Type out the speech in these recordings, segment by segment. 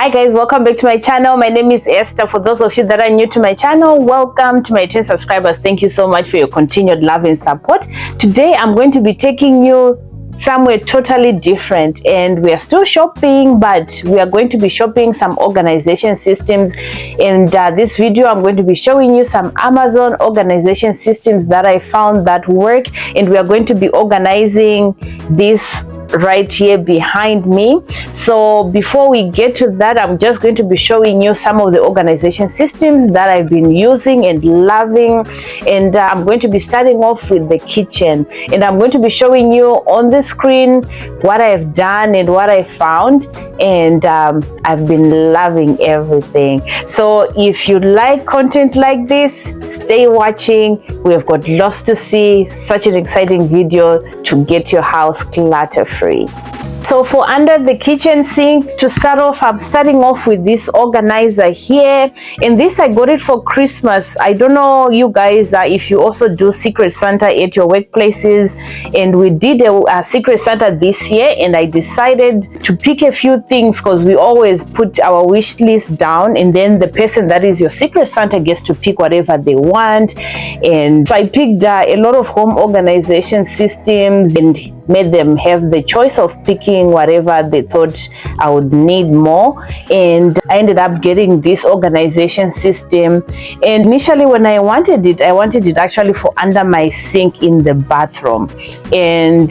Hi guys, welcome back to my channel. My name is Esther. For those of you that are new to my channel, welcome. To my 10 subscribers, thank you so much for your continued love and support. Today I'm going to be taking you somewhere totally different, and we are still shopping, but we are going to be shopping some organization systems. In this video I'm going to be showing you some Amazon organization systems that I found that work, and we are going to be organizing this right here behind me. So before we get to that, I'm just going to be showing you some of the organization systems that I've been using and loving, and I'm going to be starting off with the kitchen, and I'm going to be showing you on the screen what I've done and what I found, and I've been loving everything. So if you like content like this, stay watching. We've got lots to see, such an exciting video to get your house clutter free. So for under the kitchen sink, to start off, I'm starting off with this organizer here, and this I got it for Christmas. I don't know you guys if you also do Secret Santa at your workplaces, and we did a Secret Santa this year, and I decided to pick a few things because we always put our wish list down, and then the person that is your Secret Santa gets to pick whatever they want. And so I picked a lot of home organization systems and made them have the choice of picking whatever they thought I would need more, and I ended up getting this organization system. And initially when I wanted it actually for under my sink in the bathroom, and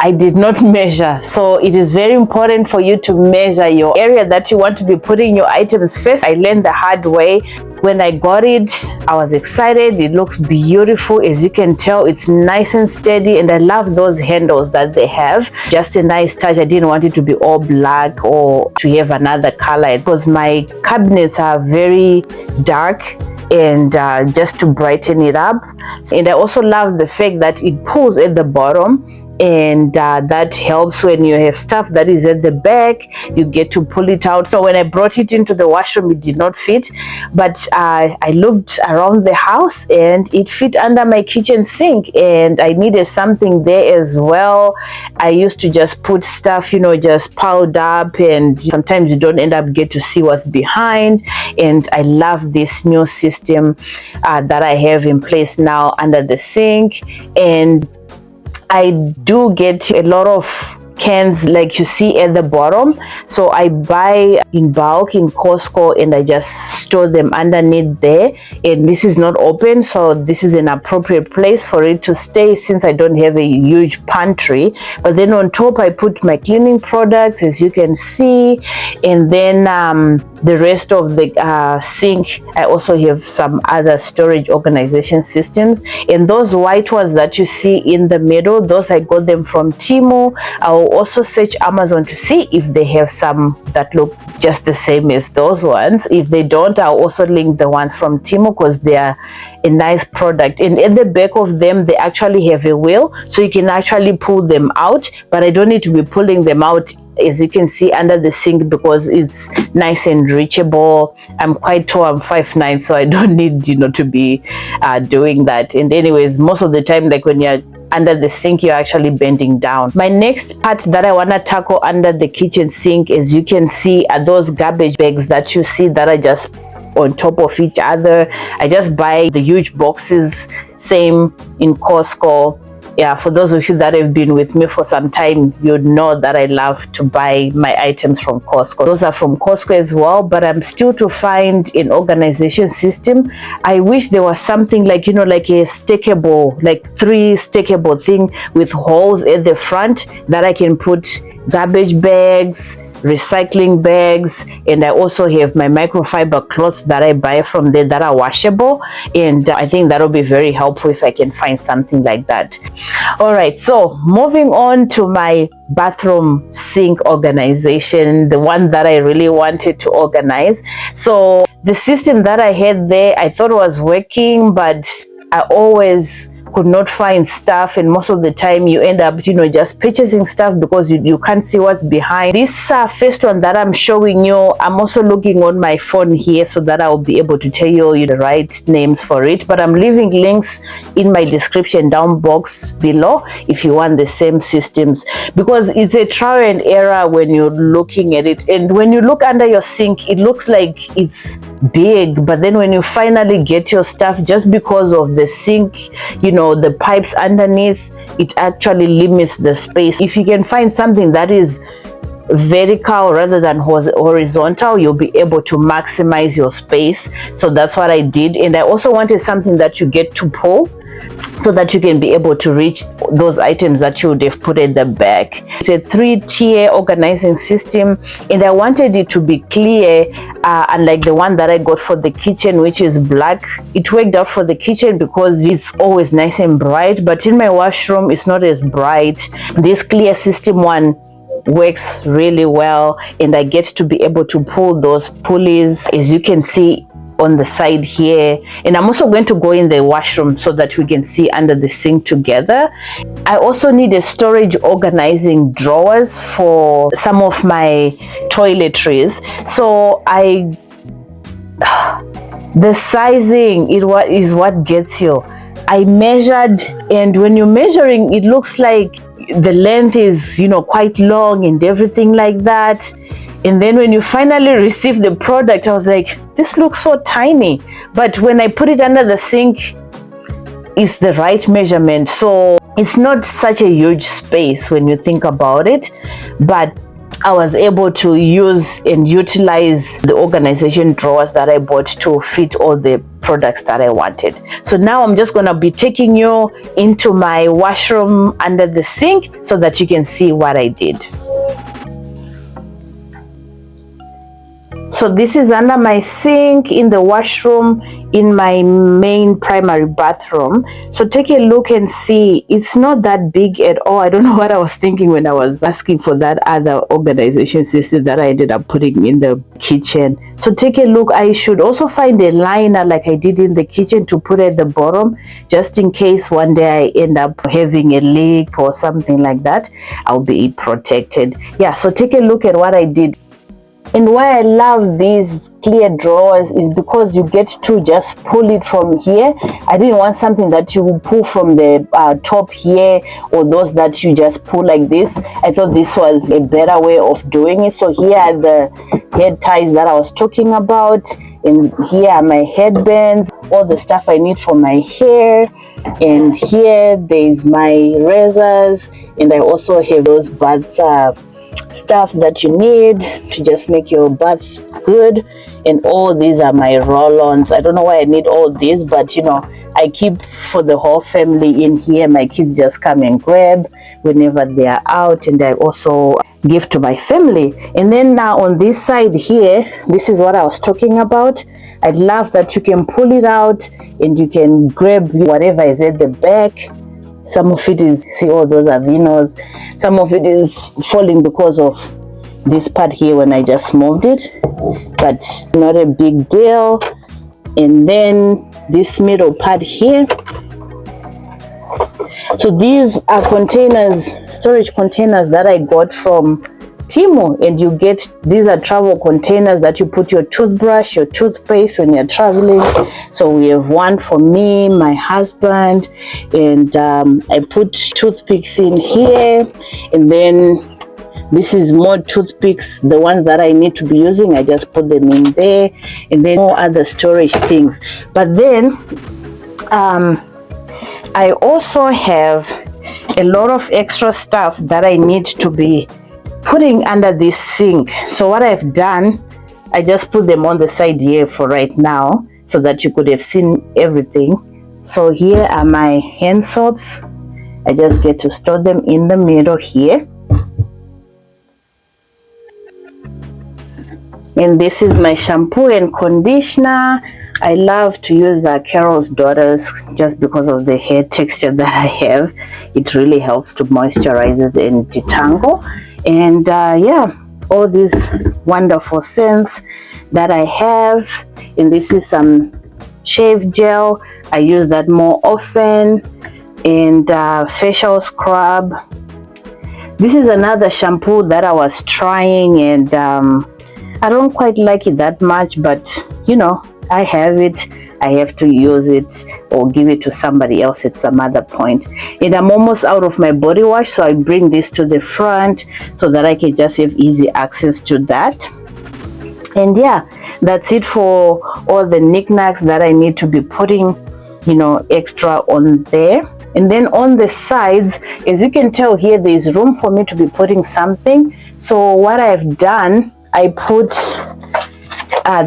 I did not measure. So it is very important for you to measure your area that you want to be putting your items. First, I learned the hard way. When I got it, I was excited. It looks beautiful. As you can tell, it's nice and steady, and I love those handles that they have. Just a nice touch. I didn't want it to be all black or to have another color, because my cabinets are very dark, and just to brighten it up. And I also love the fact that it pulls at the bottom, and that helps when you have stuff that is at the back, you get to pull it out. So when I brought it into the washroom, it did not fit, but I looked around the house and it fit under my kitchen sink, and I needed something there as well. I used to just put stuff, just piled up, and sometimes you don't end up get to see what's behind. And I love this new system that I have in place now under the sink. And I do get a lot of cans like you see at the bottom, so I buy in bulk in Costco, and I just store them underneath there. And this is not open, so this is an appropriate place for it to stay, since I don't have a huge pantry. But then on top I put my cleaning products, as you can see, and then the rest of the sink, I also have some other storage organization systems. And those white ones that you see in the middle, those I got them from Temu. I will also search Amazon to see if they have some that look just the same as those ones. If they don't, I'll also link the ones from Temu, because they are a nice product. And at the back of them, they actually have a wheel, so you can actually pull them out, but I don't need to be pulling them out, as you can see, under the sink, because it's nice and reachable. I'm quite tall, I'm 5'9", so I don't need to be doing that. And anyways, most of the time, like when you're under the sink, you're actually bending down. My next part that I want to tackle under the kitchen sink, as you can see, are those garbage bags that you see that are just on top of each other. I just buy the huge boxes, same in Costco. Yeah, for those of you that have been with me for some time, you'd know that I love to buy my items from Costco. Those are from Costco as well, but I'm still to find an organization system. I wish there was something like, like a stackable, like 3 stackable thing with holes at the front that I can put garbage bags, recycling bags, and I also have my microfiber cloths that I buy from there that are washable, and I think that'll be very helpful if I can find something like that. All right, so moving on to my bathroom sink organization, the one that I really wanted to organize. So the system that I had there, I thought was working, but I always could not find stuff, and most of the time you end up, you know, just purchasing stuff because you can't see what's behind. This first one that I'm showing you, I'm also looking on my phone here so that I'll be able to tell you the right names for it, but I'm leaving links in my description down box below if you want the same systems, because it's a trial and error when you're looking at it. And when you look under your sink, it looks like it's big, but then when you finally get your stuff, just because of the sink, you know, the pipes underneath, it actually limits the space. If you can find something that is vertical rather than horizontal, you'll be able to maximize your space. So that's what I did. And I also wanted something that you get to pull so that you can be able to reach those items that you would have put at the back. It's a 3-tier organizing system, and I wanted it to be clear, unlike the one that I got for the kitchen, which is black. It worked out for the kitchen because it's always nice and bright, but in my washroom it's not as bright. This clear system one works really well, and I get to be able to pull those pulleys, as you can see on the side here. And I'm also going to go in the washroom so that we can see under the sink together. I also need a storage organizing drawers for some of my toiletries. So the sizing is what gets you. I measured, and when you're measuring, it looks like the length is, you know, quite long and everything like that. And then when you finally receive the product, I was like, this looks so tiny. But when I put it under the sink, it's the right measurement. So it's not such a huge space when you think about it. But I was able to use and utilize the organization drawers that I bought to fit all the products that I wanted. So now I'm just going to be taking you into my washroom under the sink so that you can see what I did. So this is under my sink in the washroom in my main primary bathroom. So take a look and see, it's not that big at all. I don't know what I was thinking when I was asking for that other organization system that I ended up putting in the kitchen. So take a look. I should also find a liner like I did in the kitchen to put at the bottom, just in case one day I end up having a leak or something like that, I'll be protected. Yeah, so take a look at what I did. And why I love these clear drawers is because you get to just pull it from here. I didn't want something that you pull from the top here, or those that you just pull like this. I thought this was a better way of doing it. So here are the head ties that I was talking about, and here are my headbands, all the stuff I need for my hair, and here there's my razors, and I also have those bath stuff that you need to just make your bath good. And all these are my roll-ons. I don't know why I need all these, but you know, I keep for the whole family in here. My kids just come and grab whenever they are out, and I also give to my family. And then now on this side here, this is what I was talking about. I love that you can pull it out and you can grab whatever is at the back. Some of it is, see, all those are vinos. Some of it is falling because of this part here when I just moved it, but not a big deal. And then this middle part here. So these are containers, storage containers that I got from Timo, and you get, these are travel containers that you put your toothbrush, your toothpaste when you're traveling. So we have one for me, my husband, and I put toothpicks in here. And then this is more toothpicks, the ones that I need to be using, I just put them in there. And then more other storage things. But then I also have a lot of extra stuff that I need to be putting under this sink. So what I've done, I just put them on the side here for right now so that you could have seen everything. So here are my hand soaps. I just get to store them in the middle here. And this is my shampoo and conditioner. I love to use Carol's Daughters just because of the hair texture that I have. It really helps to moisturize it and detangle. And yeah, all these wonderful scents that I have. And this is some shave gel. I use that more often. and facial scrub. This is another shampoo that I was trying, and I don't quite like it that much, but you know, I have it. I have to use it or give it to somebody else at some other point. And I'm almost out of my body wash, so I bring this to the front so that I can just have easy access to that. And yeah, that's it for all the knickknacks that I need to be putting, you know, extra on there. And then on the sides, as you can tell here, there's room for me to be putting something. So what I've done, I put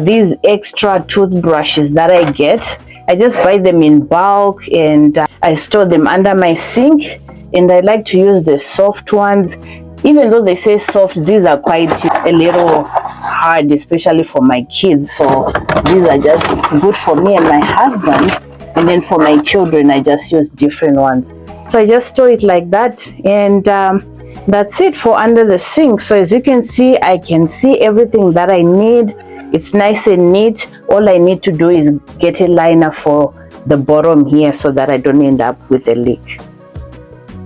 these extra toothbrushes that I get. I just buy them in bulk, and I store them under my sink, and I like to use the soft ones. Even though they say soft, these are quite a little hard, especially for my kids. So these are just good for me and my husband, and then for my children I just use different ones. So I just store it like that, and that's it for under the sink. So as you can see, I can see everything that I need. It's nice and neat. All I need to do is get a liner for the bottom here so that I don't end up with a leak.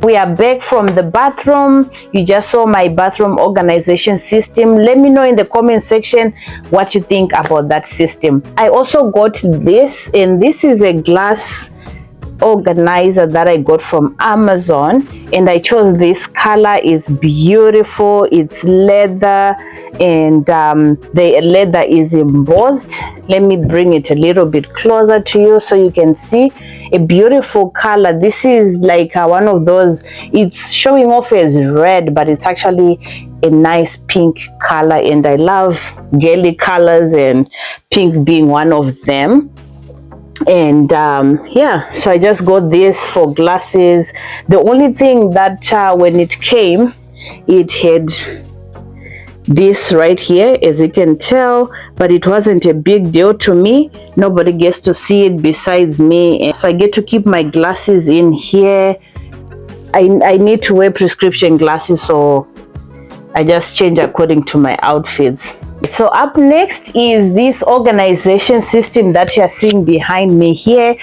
We are back from the bathroom. You just saw my bathroom organization system. Let me know in the comment section what you think about that system. I also got this, and this is a glass organizer that I got from Amazon, and I chose this color. Is beautiful. It's leather, and the leather is embossed. Let me bring it a little bit closer to you so you can see. A beautiful color. This is like one of those, it's showing off as red, but it's actually a nice pink color, and I love girly colors, and pink being one of them. And yeah, so I just got this for glasses. The only thing that when it came, it had this right here, as you can tell, but it wasn't a big deal to me. Nobody gets to see it besides me, so I get to keep my glasses in here. I need to wear prescription glasses, so I just change according to my outfits. So up next is this organization system that you're seeing behind me here.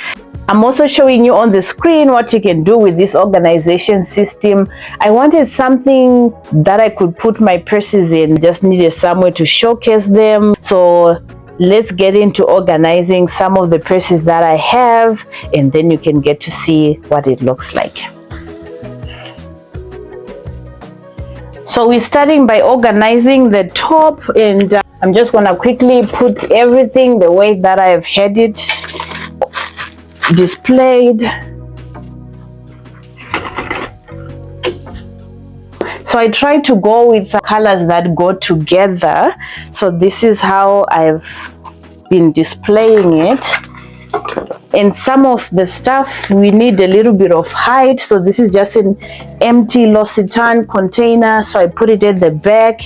I'm also showing you on the screen what you can do with this organization system. I wanted something that I could put my purses in, just needed somewhere to showcase them. So let's get into organizing some of the purses that I have, and then you can get to see what it looks like. So we're starting by organizing the top, and I'm just going to quickly put everything the way that I've had it displayed. So I try to go with colors that go together. So this is how I've been displaying it. And some of the stuff we need a little bit of height, so this is just an empty L'Occitane container, so I put it at the back.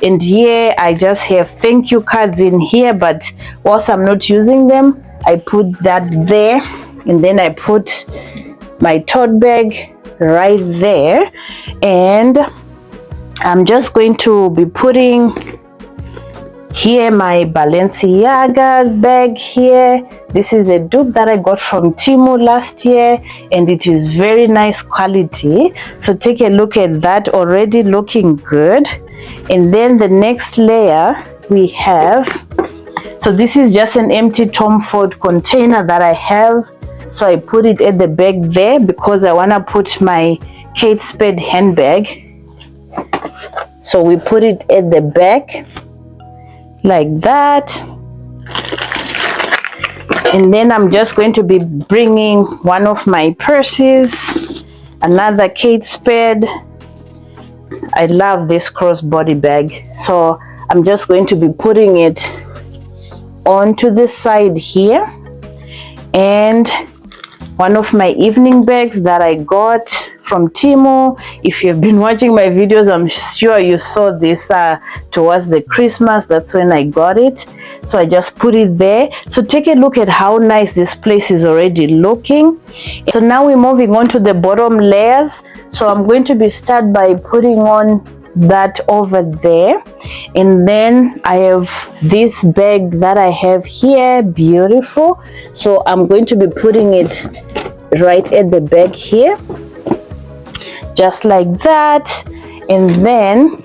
And here I just have thank you cards in here, but whilst I'm not using them, I put that there, and then I put my tote bag right there. And I'm just going to be putting here my Balenciaga bag here. This is a dupe that I got from Temu last year, and it is very nice quality. So take a look at that, already looking good. And then the next layer we have, so this is just an empty Tom Ford container that I have. So I put it at the back there because I want to put my Kate Spade handbag. So we put it at the back like that. And then I'm just going to be bringing one of my purses, another Kate Spade. I love this crossbody bag, so I'm just going to be putting it onto the side here. And one of my evening bags that I got from Temu. If you've been watching my videos, I'm sure you saw this towards the Christmas. That's when I got it. So I just put it there. So take a look at how nice this place is already looking. So now we're moving on to the bottom layers. So I'm going to be start by putting on that over there, and then I have this bag that I have here, beautiful. So I'm going to be putting it right at the back here, just like that. And then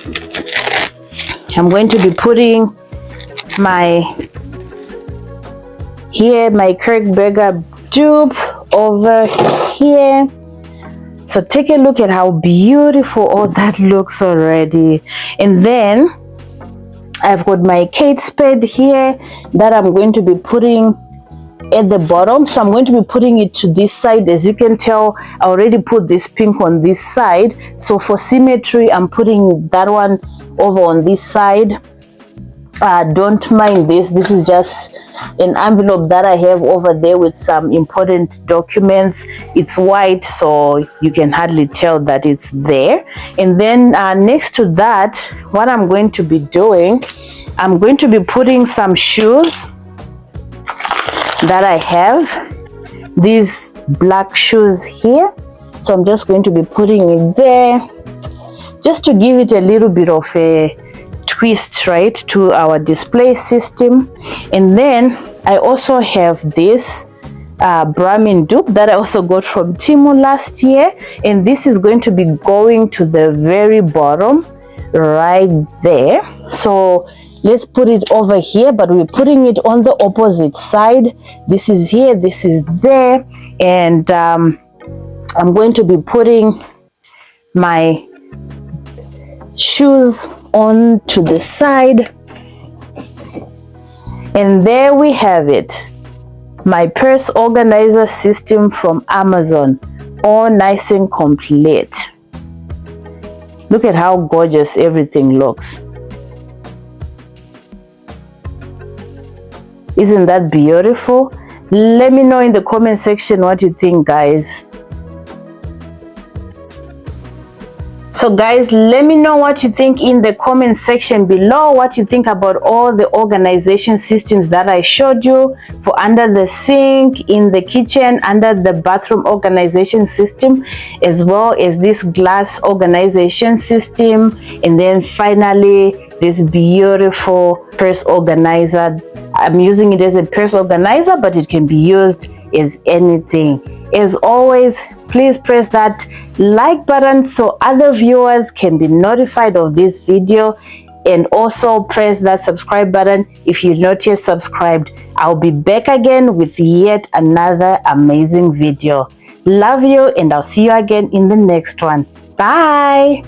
I'm going to be putting my Kirkberger dupe over here. So take a look at how beautiful all that looks already. And then I've got my Kate Spade here that I'm going to be putting at the bottom. So I'm going to be putting it to this side. As you can tell, I already put this pink on this side. So for symmetry, I'm putting that one over on this side. Don't mind this. This is just an envelope that I have over there with some important documents. It's white, so you can hardly tell that it's there. And then next to that, what I'm going to be doing, I'm going to be putting some shoes that I have. These black shoes here. So I'm just going to be putting it there just to give it a little bit of a twist, right, to our display system. And then I also have this Brahmin dupe that I also got from Temu last year, and this is going to be going to the very bottom right there. So let's put it over here, but we're putting it on the opposite side. This is here, this is there, and I'm going to be putting my shoes on to the side. And there we have it, my purse organizer system from Amazon, all nice and complete. Look at how gorgeous everything looks. Isn't that beautiful? Let me know in the comment section what you think, guys. So guys, let me know what you think in the comment section below, what you think about all the organization systems that I showed you for under the sink, in the kitchen, under the bathroom organization system, as well as this glass organization system, and then finally this beautiful purse organizer. I'm using it as a purse organizer, but it can be used as anything. As always, please press that like button so other viewers can be notified of this video, and also press that subscribe button if you're not yet subscribed. I'll be back again with yet another amazing video. Love you, and I'll see you again in the next one. Bye.